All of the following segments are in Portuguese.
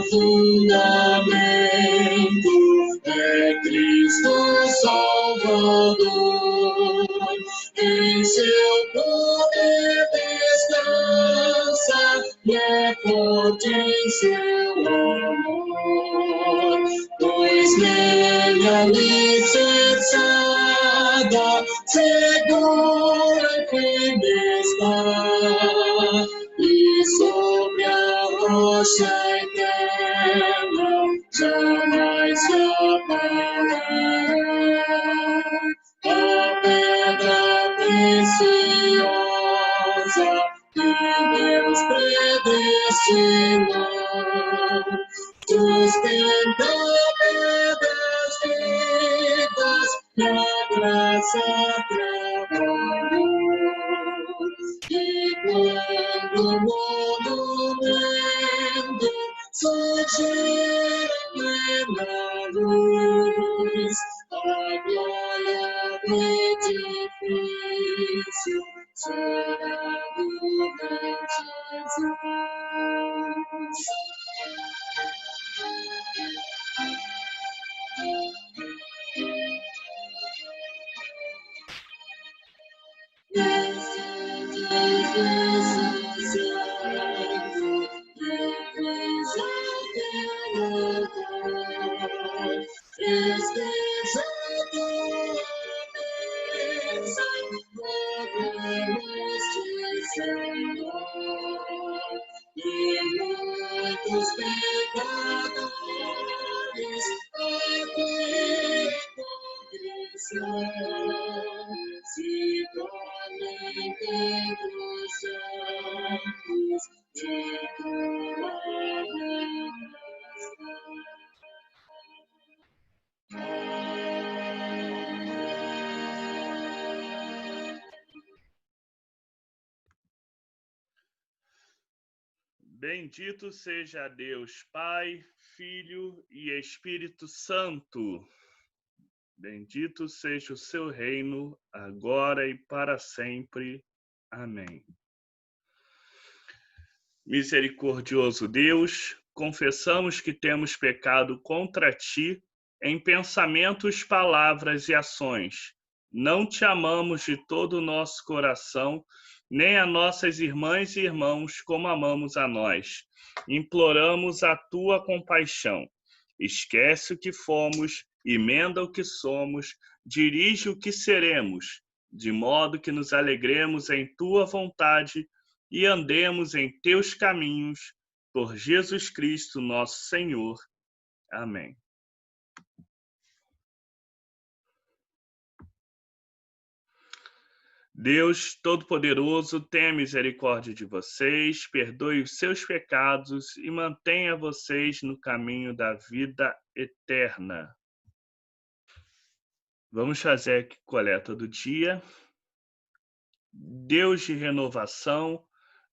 fundamento é Cristo Salvador. Em seu poder descansa e é forte em seu amor. Pois nele alicerçada, segura e firme está, e sobre a rocha eterna jamais se abalará. A pedra preciosa que Deus predestinou, sustenta pedras vivas na graça trabalhou. E quando o monumento surgir em plena luz, a glória do edifício será do grande Jesus. E muitos pecadores aqui contrição se tornem templos santos de tua Bendito seja Deus, Pai, Filho e Espírito Santo. Bendito seja o seu reino, agora e para sempre. Amém. Misericordioso Deus, confessamos que temos pecado contra ti em pensamentos, palavras e ações. Não te amamos de todo o nosso coração, nem a nossas irmãs e irmãos como amamos a nós. Imploramos a tua compaixão. Esquece o que fomos, emenda o que somos, dirige o que seremos, de modo que nos alegremos em tua vontade e andemos em teus caminhos, por Jesus Cristo, nosso Senhor. Amém. Deus Todo-Poderoso, tenha misericórdia de vocês, perdoe os seus pecados e mantenha vocês no caminho da vida eterna. Vamos fazer a coleta do dia. Deus de renovação,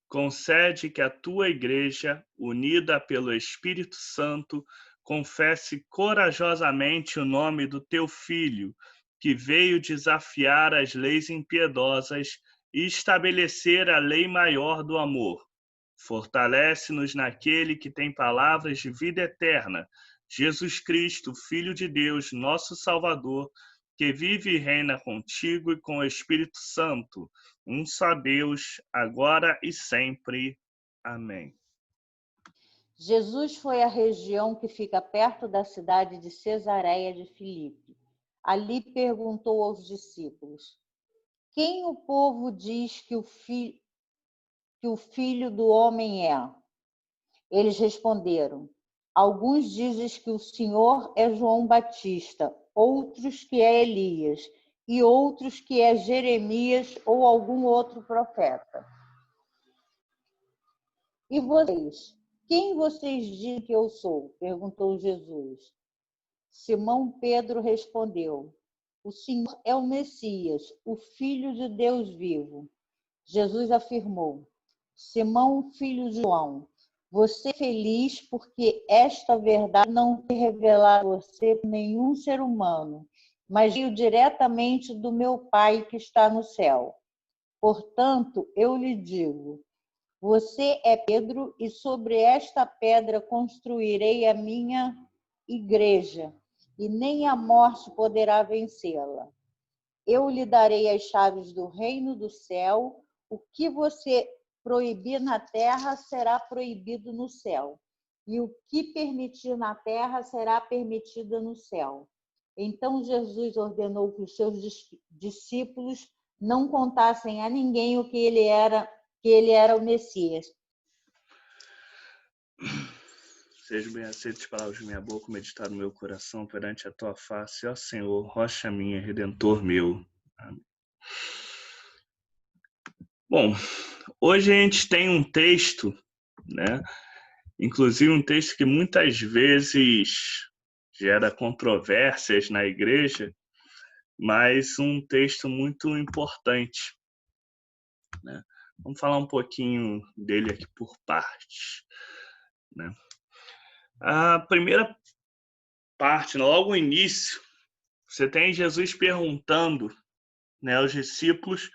concede que a tua igreja, unida pelo Espírito Santo, confesse corajosamente o nome do teu Filho, que veio desafiar as leis impiedosas e estabelecer a lei maior do amor. Fortalece-nos naquele que tem palavras de vida eterna, Jesus Cristo, Filho de Deus, nosso Salvador, que vive e reina contigo e com o Espírito Santo, um só Deus, agora e sempre. Amém. Jesus foi à região que fica perto da cidade de Cesareia de Filipe. Ali perguntou aos discípulos: quem o povo diz que o Filho do Homem é? Eles responderam: alguns dizem que o Senhor é João Batista, outros que é Elias, e outros que é Jeremias ou algum outro profeta. E vocês? Quem vocês dizem que eu sou? Perguntou Jesus. Simão Pedro respondeu: o Senhor é o Messias, o Filho de Deus vivo. Jesus afirmou: Simão, filho de João, você é feliz porque esta verdade não foi revelada a você por nenhum ser humano, mas veio diretamente do meu Pai que está no céu. Portanto, eu lhe digo, Você é Pedro, e sobre esta pedra construirei a minha igreja, e nem a morte poderá vencê-la. Eu lhe darei as chaves do reino do céu. O que você proibir na terra será proibido no céu, e o que permitir na terra será permitido no céu. Então Jesus ordenou que os seus discípulos não contassem a ninguém que ele era o Messias. Sejam bem aceitas as palavras de minha boca, meditar no meu coração perante a tua face, ó Senhor, rocha minha, redentor meu. Amém. Bom, hoje a gente tem um texto, né? Inclusive um texto que muitas vezes gera controvérsias na igreja, mas um texto muito importante, né? Vamos falar um pouquinho dele aqui por partes, né? A primeira parte, logo no início, você tem Jesus perguntando, né, aos discípulos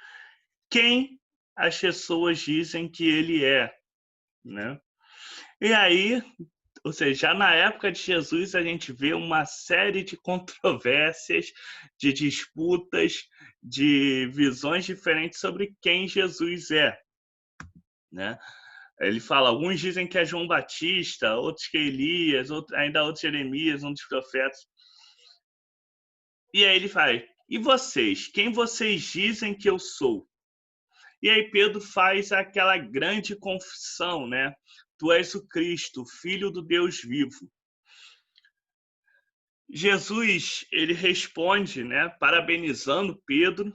quem as pessoas dizem que ele é, né? E aí, ou seja, já na época de Jesus, a gente vê uma série de controvérsias, de disputas, de visões diferentes sobre quem Jesus é, né? Ele fala, alguns dizem que é João Batista, outros que é Elias, ainda outros Jeremias, um dos profetas. E aí ele fala, e vocês? Quem vocês dizem que eu sou? E aí Pedro faz aquela grande confissão, né? Tu és o Cristo, Filho do Deus vivo. Jesus, ele responde, né, parabenizando Pedro,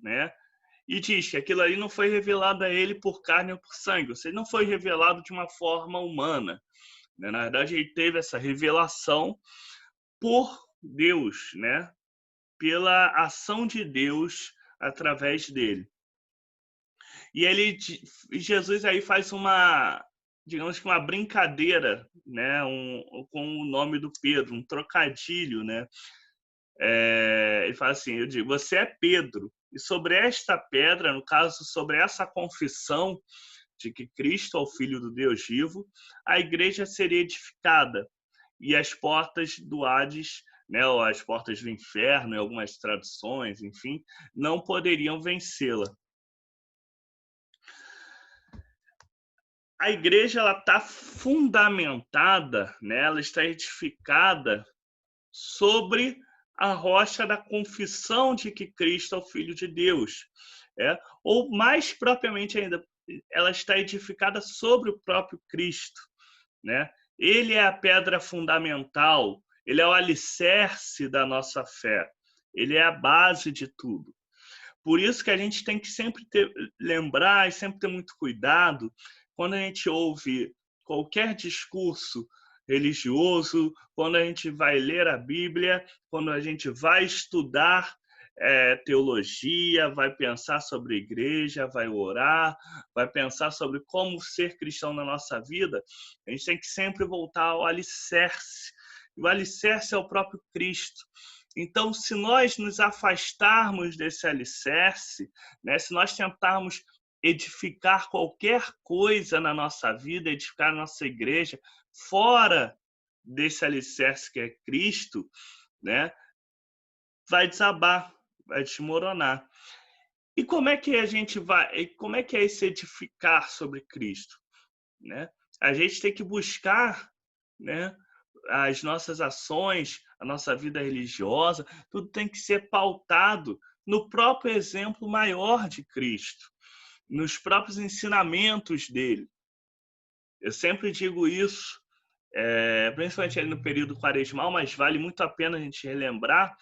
né, e diz que aquilo ali não foi revelado a ele por carne ou por sangue, ou seja, não foi revelado de uma forma humana, né? Na verdade, ele teve essa revelação por Deus, né, pela ação de Deus através dele. E Jesus aí faz uma, digamos que uma brincadeira, né, com o nome do Pedro, um trocadilho, né? Ele fala assim, eu digo, você é Pedro, e sobre esta pedra, no caso, sobre essa confissão de que Cristo é o Filho do Deus vivo, a igreja seria edificada, e as portas do Hades, né, ou as portas do inferno, em algumas traduções, enfim, não poderiam vencê-la. A igreja ela está fundamentada, né, ela está edificada sobre a rocha da confissão de que Cristo é o Filho de Deus. Ou mais propriamente ainda, ela está edificada sobre o próprio Cristo, né? Ele é a pedra fundamental, ele é o alicerce da nossa fé, ele é a base de tudo. Por isso que a gente tem que sempre lembrar e sempre ter muito cuidado quando a gente ouve qualquer discurso religioso, quando a gente vai ler a Bíblia, quando a gente vai estudar teologia, vai pensar sobre a igreja, vai orar, vai pensar sobre como ser cristão na nossa vida, a gente tem que sempre voltar ao alicerce. E o alicerce é o próprio Cristo. Então, se nós nos afastarmos desse alicerce, né, se nós tentarmos edificar qualquer coisa na nossa vida, edificar a nossa igreja fora desse alicerce que é Cristo, né, vai desabar, vai desmoronar. E como é que a gente vai? Como é que é esse edificar sobre Cristo, né? A gente tem que buscar, né, as nossas ações, a nossa vida religiosa, tudo tem que ser pautado no próprio exemplo maior de Cristo, nos próprios ensinamentos dele. Eu sempre digo isso, principalmente ali no período quaresmal, mas vale muito a pena a gente relembrar,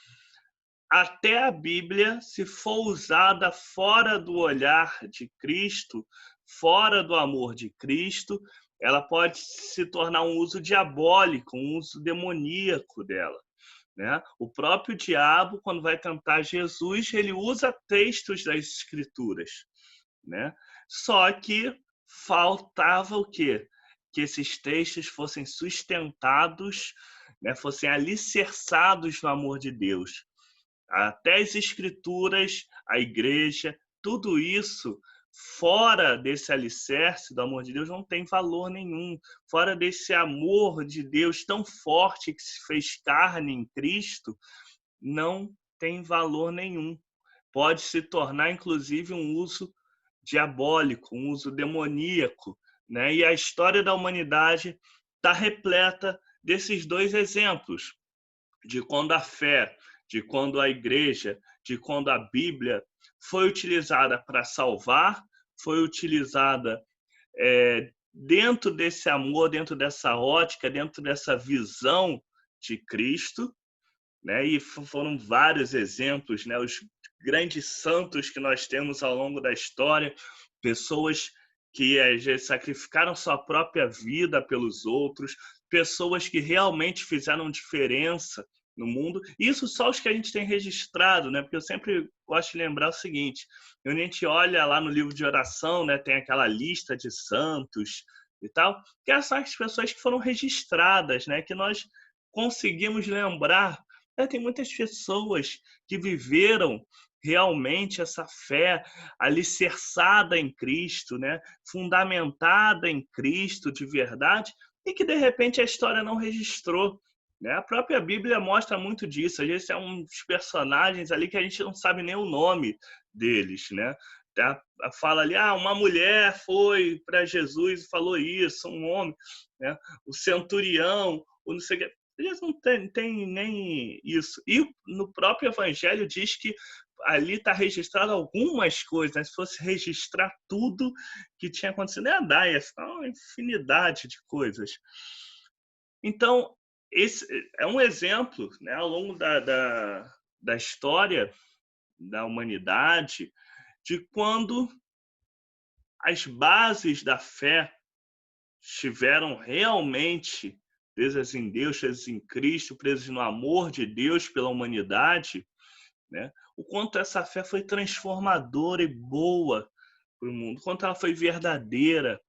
até a Bíblia, se for usada fora do olhar de Cristo, fora do amor de Cristo, ela pode se tornar um uso diabólico, um uso demoníaco dela, né? O próprio diabo, quando vai tentar Jesus, ele usa textos das Escrituras, né? Só que faltava o quê? Que esses textos fossem sustentados, né? Fossem alicerçados no amor de Deus. Até as Escrituras, a igreja, tudo isso fora desse alicerce do amor de Deus não tem valor nenhum. Fora desse amor de Deus tão forte que se fez carne em Cristo, não tem valor nenhum. Pode se tornar, inclusive, um uso diabólico, um uso demoníaco, né? E a história da humanidade está repleta desses dois exemplos, de quando a fé, de quando a igreja, de quando a Bíblia foi utilizada para salvar, foi utilizada dentro desse amor, dentro dessa ótica, dentro dessa visão de Cristo, né? E foram vários exemplos, né? Os grandes santos que nós temos ao longo da história, pessoas que sacrificaram sua própria vida pelos outros, pessoas que realmente fizeram diferença no mundo. Isso só os que a gente tem registrado, né? Porque eu sempre gosto de lembrar o seguinte: quando a gente olha lá no livro de oração, né, tem aquela lista de santos e tal, que são as pessoas que foram registradas, né, que nós conseguimos lembrar. Tem muitas pessoas que viveram realmente essa fé alicerçada em Cristo, né, fundamentada em Cristo de verdade, e que de repente a história não registrou, né? A própria Bíblia mostra muito disso. Às vezes é uns personagens ali que a gente não sabe nem o nome deles, né? Fala ali, uma mulher foi para Jesus e falou isso, um homem, né? O centurião, o não sei o que. Eles não tem nem isso. E no próprio Evangelho diz que ali está registrado algumas coisas, né? Se fosse registrar tudo que tinha acontecido, ia dar uma infinidade de coisas. Então, esse é um exemplo, né, ao longo da história da humanidade, de quando as bases da fé estiveram realmente presas em Deus, presas em Cristo, presas no amor de Deus pela humanidade, né? O quanto essa fé foi transformadora e boa para o mundo, o quanto ela foi verdadeira.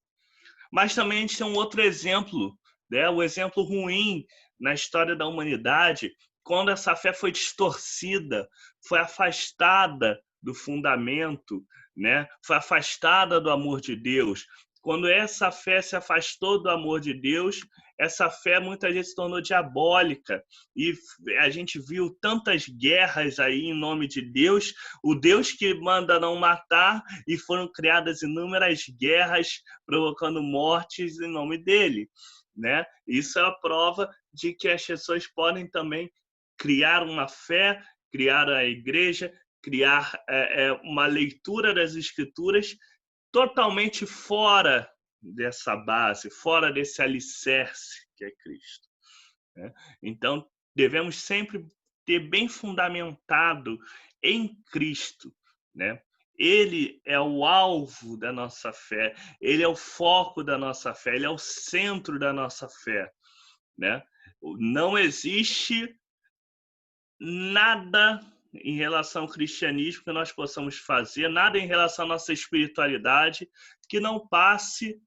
Mas também a gente tem um outro exemplo, né? O exemplo ruim na história da humanidade, quando essa fé foi distorcida, foi afastada do fundamento, né? Foi afastada do amor de Deus. Quando essa fé se afastou do amor de Deus, essa fé muitas vezes se tornou diabólica. E a gente viu tantas guerras aí em nome de Deus, o Deus que manda não matar, e foram criadas inúmeras guerras provocando mortes em nome dele, né? Isso é a prova de que as pessoas podem também criar uma fé, criar a igreja, criar uma leitura das Escrituras totalmente fora dessa base, fora desse alicerce que é Cristo, né? Então, devemos sempre ter bem fundamentado em Cristo, né? Ele é o alvo da nossa fé, ele é o foco da nossa fé, ele é o centro da nossa fé, né? Não existe nada em relação ao cristianismo que nós possamos fazer, nada em relação à nossa espiritualidade que não passe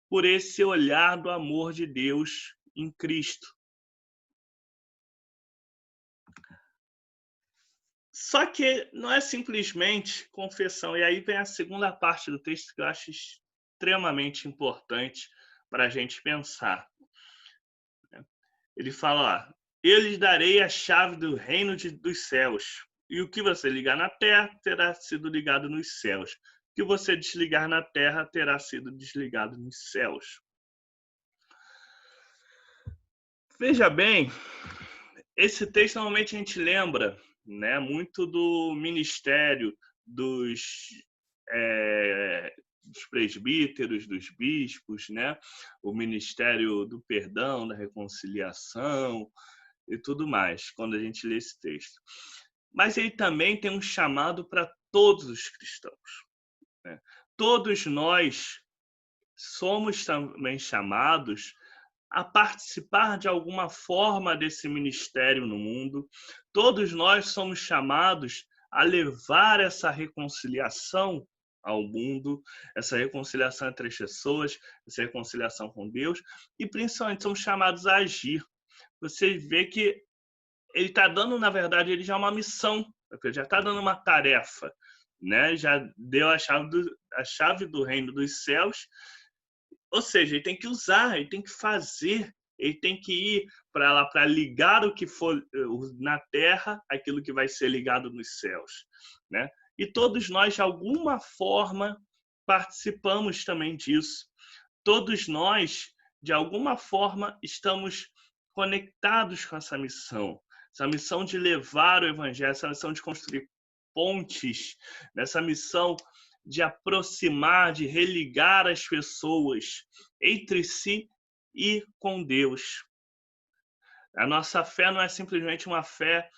por esse olhar do amor de Deus em Cristo. Só que não é simplesmente confissão. E aí vem a segunda parte do texto que eu acho extremamente importante para a gente pensar. Ele fala, eu lhes darei a chave do reino dos céus. E o que você ligar na terra terá sido ligado nos céus. O que você desligar na terra terá sido desligado nos céus. Veja bem, esse texto normalmente a gente lembra, né, muito do ministério dos presbíteros, dos bispos, né, o ministério do perdão, da reconciliação e tudo mais, quando a gente lê esse texto. Mas ele também tem um chamado para todos os cristãos, né? Todos nós somos também chamados a participar de alguma forma desse ministério no mundo. Todos nós somos chamados a levar essa reconciliação ao mundo, essa reconciliação entre as pessoas, essa reconciliação com Deus, e principalmente somos chamados a agir. Você vê que ele está dando, na verdade, ele já é uma missão, ele já está dando uma tarefa, né? Já deu a chave do reino dos céus. Ou seja, ele tem que usar, ele tem que fazer, ele tem que ir para lá para ligar o que for na terra, aquilo que vai ser ligado nos céus, né? E todos nós, de alguma forma, participamos também disso. Todos nós, de alguma forma, estamos conectados com essa missão de levar o evangelho, essa missão de construir pontes, essa missão de aproximar, de religar as pessoas entre si e com Deus. A nossa fé não é simplesmente uma fé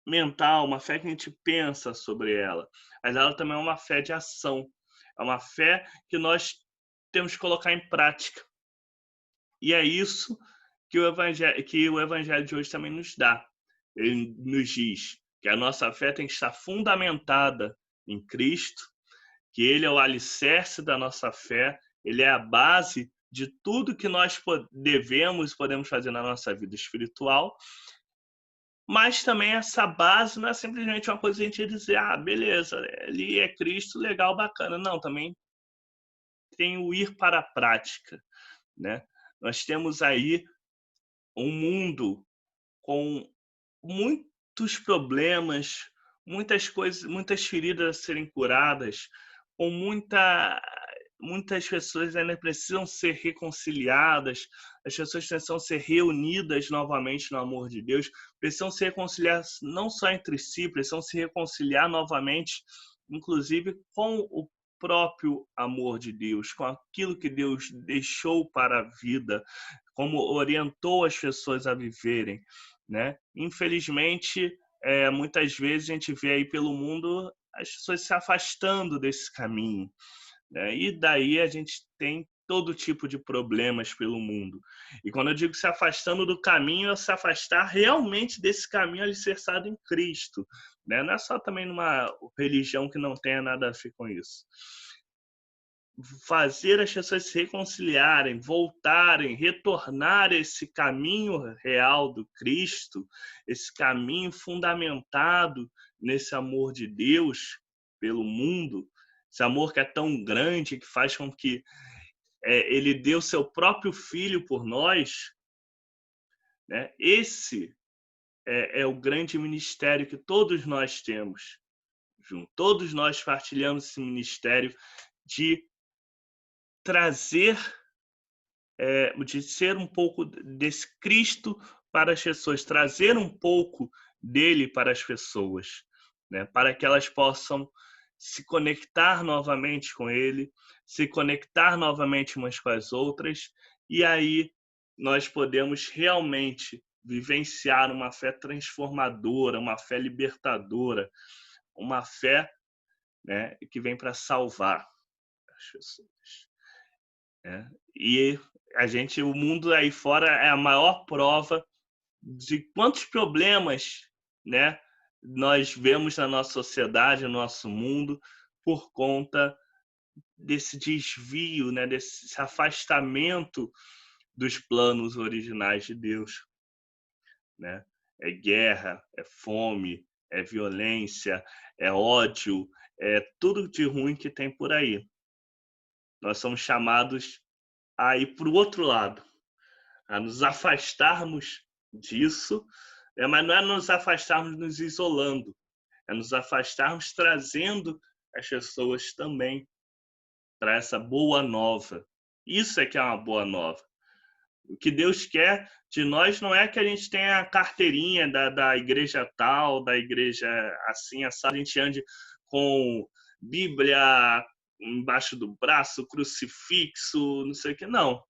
mental, uma fé que a gente pensa sobre ela, mas ela também é uma fé de ação. É uma fé que nós temos que colocar em prática. E é isso que o evangelho de hoje também nos dá. Ele nos diz que a nossa fé tem que estar fundamentada em Cristo, que ele é o alicerce da nossa fé, ele é a base de tudo que nós podemos fazer na nossa vida espiritual. Mas também essa base não é simplesmente uma coisa que a gente dizer, beleza, ele é Cristo, legal, bacana. Não, também tem o ir para a prática, né? Nós temos aí um mundo com muitos problemas, muitas coisas, muitas feridas a serem curadas, com muitas pessoas ainda precisam ser reconciliadas, as pessoas precisam ser reunidas novamente no amor de Deus, precisam se reconciliar não só entre si, precisam se reconciliar novamente, inclusive com o próprio amor de Deus, com aquilo que Deus deixou para a vida, como orientou as pessoas a viverem, né? Infelizmente, muitas vezes a gente vê aí pelo mundo as pessoas se afastando desse caminho, né? E daí a gente tem todo tipo de problemas pelo mundo. E quando eu digo se afastando do caminho, é se afastar realmente desse caminho alicerçado em Cristo, né? Não é só também numa religião que não tenha nada a ver com isso. Fazer as pessoas se reconciliarem, voltarem, retornar a esse caminho real do Cristo, esse caminho fundamentado nesse amor de Deus pelo mundo, esse amor que é tão grande, que faz com que ele deu seu próprio filho por nós, né? Esse é o grande ministério que todos nós temos. Todos nós partilhamos esse ministério de trazer, de ser um pouco desse Cristo para as pessoas, trazer um pouco dele para as pessoas, né? Para que elas possam se conectar novamente com ele, se conectar novamente umas com as outras, e aí nós podemos realmente vivenciar uma fé transformadora, uma fé libertadora, uma fé, né, que vem para salvar as pessoas. E o mundo aí fora é a maior prova de quantos problemas, né, nós vemos na nossa sociedade, no nosso mundo, por conta desse desvio, né, desse afastamento dos planos originais de Deus, né? É guerra, é fome, é violência, é ódio, é tudo de ruim que tem por aí. Nós somos chamados a ir para o outro lado, a nos afastarmos disso, mas não é nos afastarmos nos isolando, é nos afastarmos trazendo as pessoas também para essa boa nova. Isso é que é uma boa nova. O que Deus quer de nós não é que a gente tenha a carteirinha da igreja tal, da igreja assim, a gente ande com Bíblia embaixo do braço, crucifixo, não sei o que, não.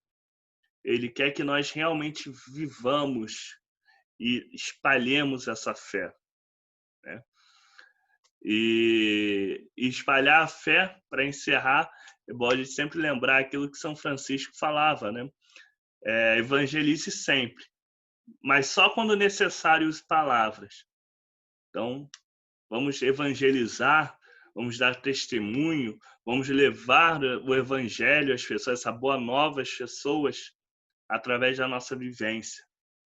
Ele quer que nós realmente vivamos e espalhemos essa fé, né? E espalhar a fé, para encerrar, é bom a gente sempre lembrar aquilo que São Francisco falava, né? Evangelize sempre, mas só quando necessário use palavras. Então, vamos evangelizar, vamos dar testemunho, vamos levar o evangelho às pessoas, essa boa nova às pessoas, através da nossa vivência,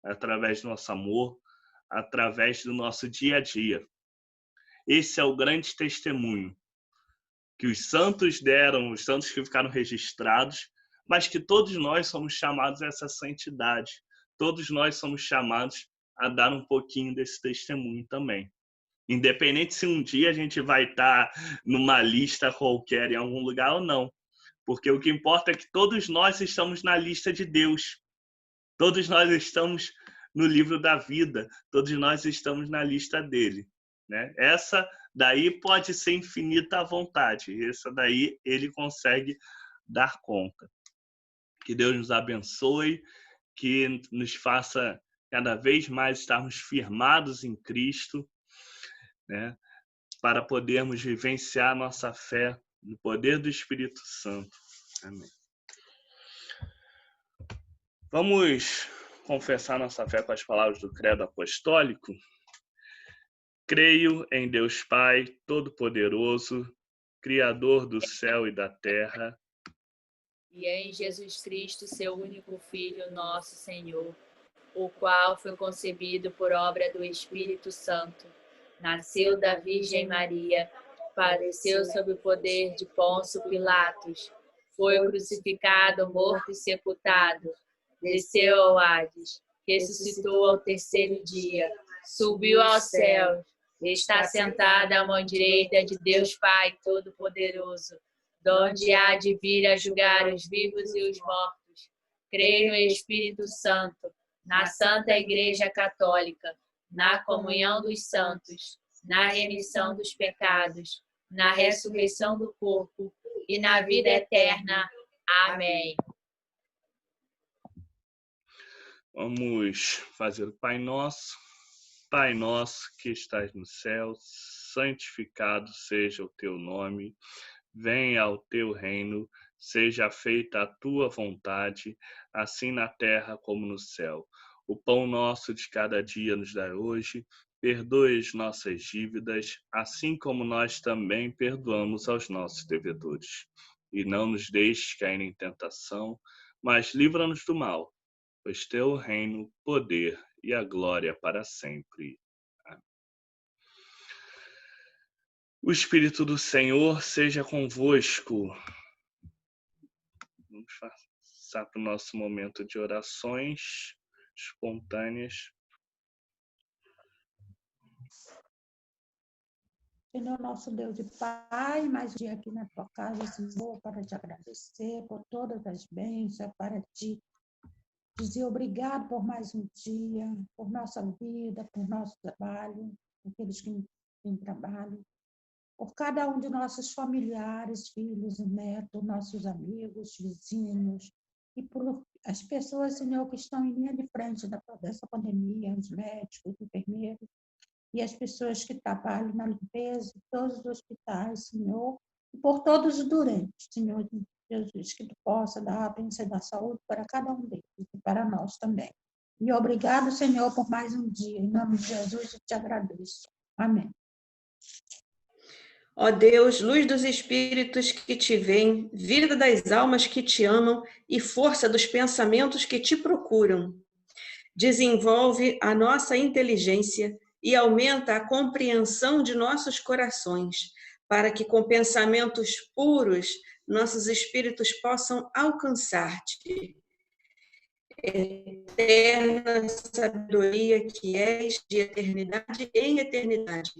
através do nosso amor, através do nosso dia a dia. Esse é o grande testemunho que os santos deram, os santos que ficaram registrados, mas que todos nós somos chamados a essa santidade. Todos nós somos chamados a dar um pouquinho desse testemunho também. Independente se um dia a gente vai estar numa lista qualquer em algum lugar ou não. Porque o que importa é que todos nós estamos na lista de Deus. Todos nós estamos no livro da vida. Todos nós estamos na lista dele, né? Essa daí pode ser infinita à vontade. Essa daí ele consegue dar conta. Que Deus nos abençoe, que nos faça cada vez mais estarmos firmados em Cristo, né? Para podermos vivenciar nossa fé no poder do Espírito Santo. Amém. Vamos confessar nossa fé com as palavras do Credo Apostólico? Creio em Deus Pai Todo-Poderoso, Criador do céu e da terra, e em Jesus Cristo, seu único Filho, nosso Senhor, o qual foi concebido por obra do Espírito Santo, nasceu da Virgem Maria, padeceu sob o poder de Pôncio Pilatos, foi crucificado, morto e sepultado, desceu ao Hades, ressuscitou ao terceiro dia, subiu aos céus, está sentado à mão direita de Deus Pai Todo-Poderoso, donde há de vir a julgar os vivos e os mortos. Creio no Espírito Santo, na Santa Igreja Católica, na comunhão dos santos, na remissão dos pecados, na ressurreição do corpo e na vida eterna. Amém. Vamos fazer o Pai Nosso. Pai nosso que estás no céu, santificado seja o teu nome. Venha ao teu reino, seja feita a tua vontade, assim na terra como no céu. O pão nosso de cada dia nos dai hoje. Perdoe as nossas dívidas, assim como nós também perdoamos aos nossos devedores. E não nos deixes cair em tentação, mas livra-nos do mal, pois teu o reino, o poder e a glória para sempre. Amém. O Espírito do Senhor seja convosco. Vamos passar para o nosso momento de orações espontâneas. Senhor, nosso Deus e Pai, mais um dia aqui na tua casa, Senhor, para te agradecer por todas as bênçãos, para te dizer obrigado por mais um dia, por nossa vida, por nosso trabalho, por aqueles que têm trabalho, por cada um de nossos familiares, filhos e netos, nossos amigos, vizinhos, e por as pessoas, Senhor, que estão em linha de frente dessa pandemia, os médicos, os enfermeiros, e as pessoas que trabalham na limpeza, todos os hospitais, Senhor, e por todos os doentes, Senhor Jesus, que tu possa dar a bênção da saúde para cada um deles e para nós também. E obrigado, Senhor, por mais um dia. Em nome de Jesus, eu te agradeço. Amém. Ó Deus, luz dos espíritos que te veem, vida das almas que te amam e força dos pensamentos que te procuram. Desenvolve a nossa inteligência e aumenta a compreensão de nossos corações, para que com pensamentos puros nossos espíritos possam alcançar-te. Eterna sabedoria que és de eternidade em eternidade,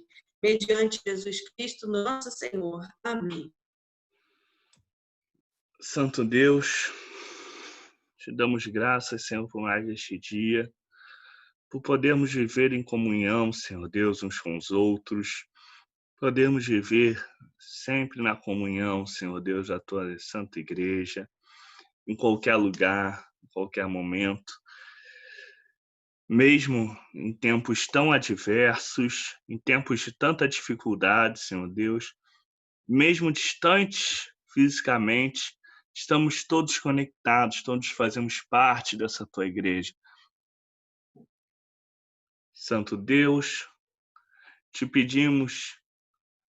mediante Jesus Cristo, nosso Senhor. Amém. Santo Deus, te damos graças, Senhor, por mais este dia, por podermos viver em comunhão, Senhor Deus, uns com os outros, podemos viver sempre na comunhão, Senhor Deus, da tua Santa Igreja, em qualquer lugar, em qualquer momento. Mesmo em tempos tão adversos, em tempos de tanta dificuldade, Senhor Deus, mesmo distantes fisicamente, estamos todos conectados, todos fazemos parte dessa tua igreja. Santo Deus, te pedimos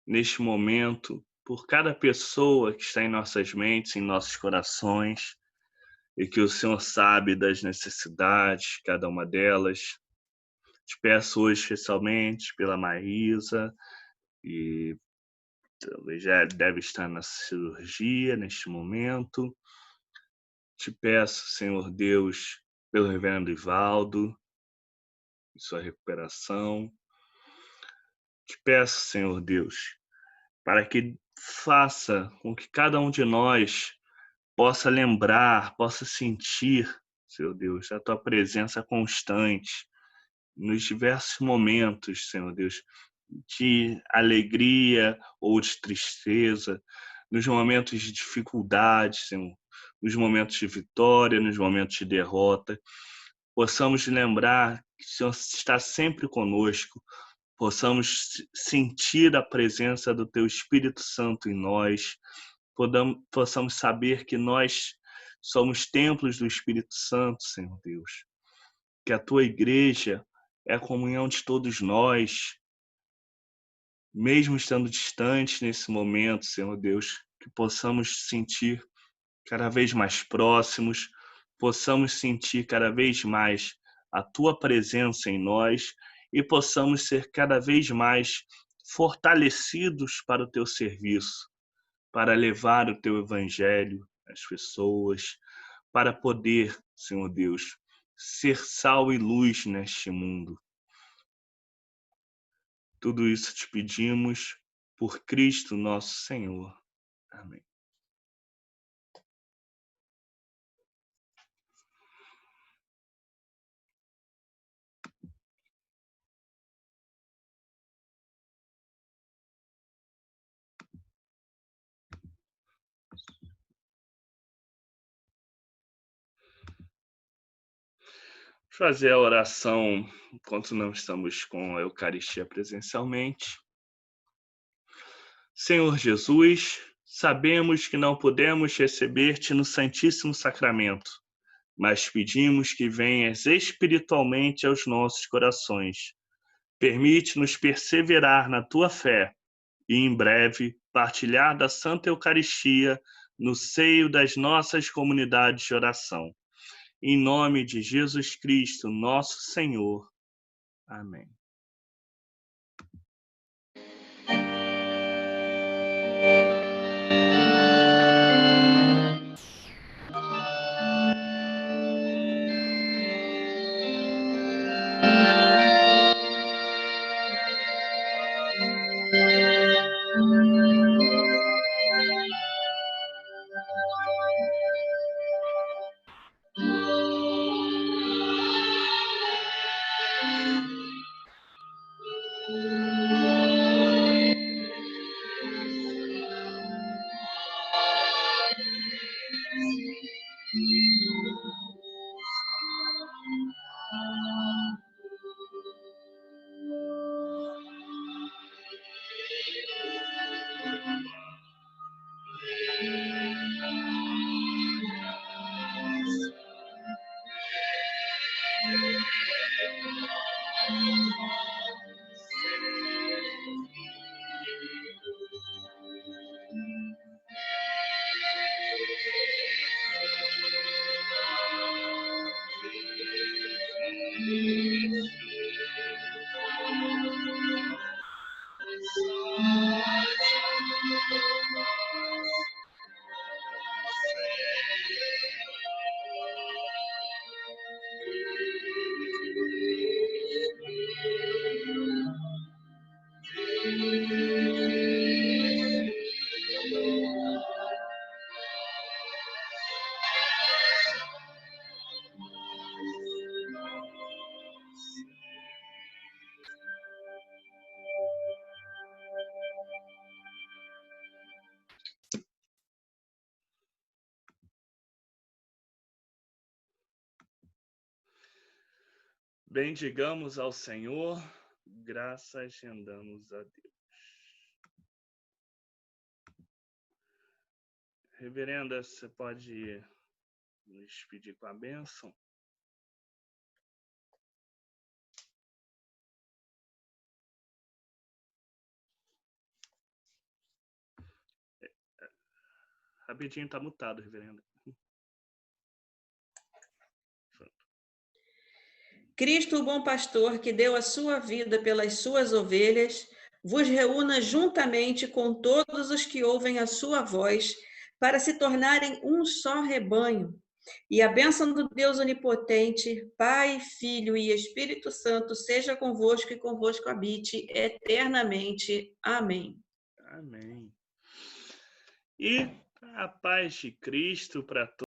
neste momento por cada pessoa que está em nossas mentes, em nossos corações, e que o Senhor sabe das necessidades, cada uma delas. Te peço hoje especialmente pela Marisa, e talvez já deve estar na cirurgia neste momento. Te peço, Senhor Deus, pelo reverendo Ivaldo e sua recuperação. Te peço, Senhor Deus, para que faça com que cada um de nós possa lembrar, possa sentir, Senhor Deus, a tua presença constante nos diversos momentos, Senhor Deus, de alegria ou de tristeza, nos momentos de dificuldade, Senhor, nos momentos de vitória, nos momentos de derrota. Possamos lembrar que o Senhor está sempre conosco, possamos sentir a presença do Teu Espírito Santo em nós, possamos saber que nós somos templos do Espírito Santo, Senhor Deus, que a Tua igreja é a comunhão de todos nós, mesmo estando distantes nesse momento, Senhor Deus, que possamos sentir cada vez mais próximos, possamos sentir cada vez mais a Tua presença em nós e possamos ser cada vez mais fortalecidos para o Teu serviço, para levar o Teu Evangelho às pessoas, para poder, Senhor Deus, ser sal e luz neste mundo. Tudo isso te pedimos por Cristo nosso Senhor. Amém. Fazer a oração enquanto não estamos com a Eucaristia presencialmente. Senhor Jesus, sabemos que não podemos receber-te no Santíssimo Sacramento, mas pedimos que venhas espiritualmente aos nossos corações. Permite-nos perseverar na tua fé e, em breve, partilhar da Santa Eucaristia no seio das nossas comunidades de oração. Em nome de Jesus Cristo, nosso Senhor. Amém. Bendigamos ao Senhor, graças rendamos a Deus. Reverenda, você pode nos pedir com a bênção? Rapidinho, tá mutado, reverenda. Cristo, o bom pastor, que deu a sua vida pelas suas ovelhas, vos reúna juntamente com todos os que ouvem a sua voz, para se tornarem um só rebanho. E a bênção do Deus Onipotente, Pai, Filho e Espírito Santo, seja convosco e convosco habite eternamente. Amém. Amém. E a paz de Cristo para todos.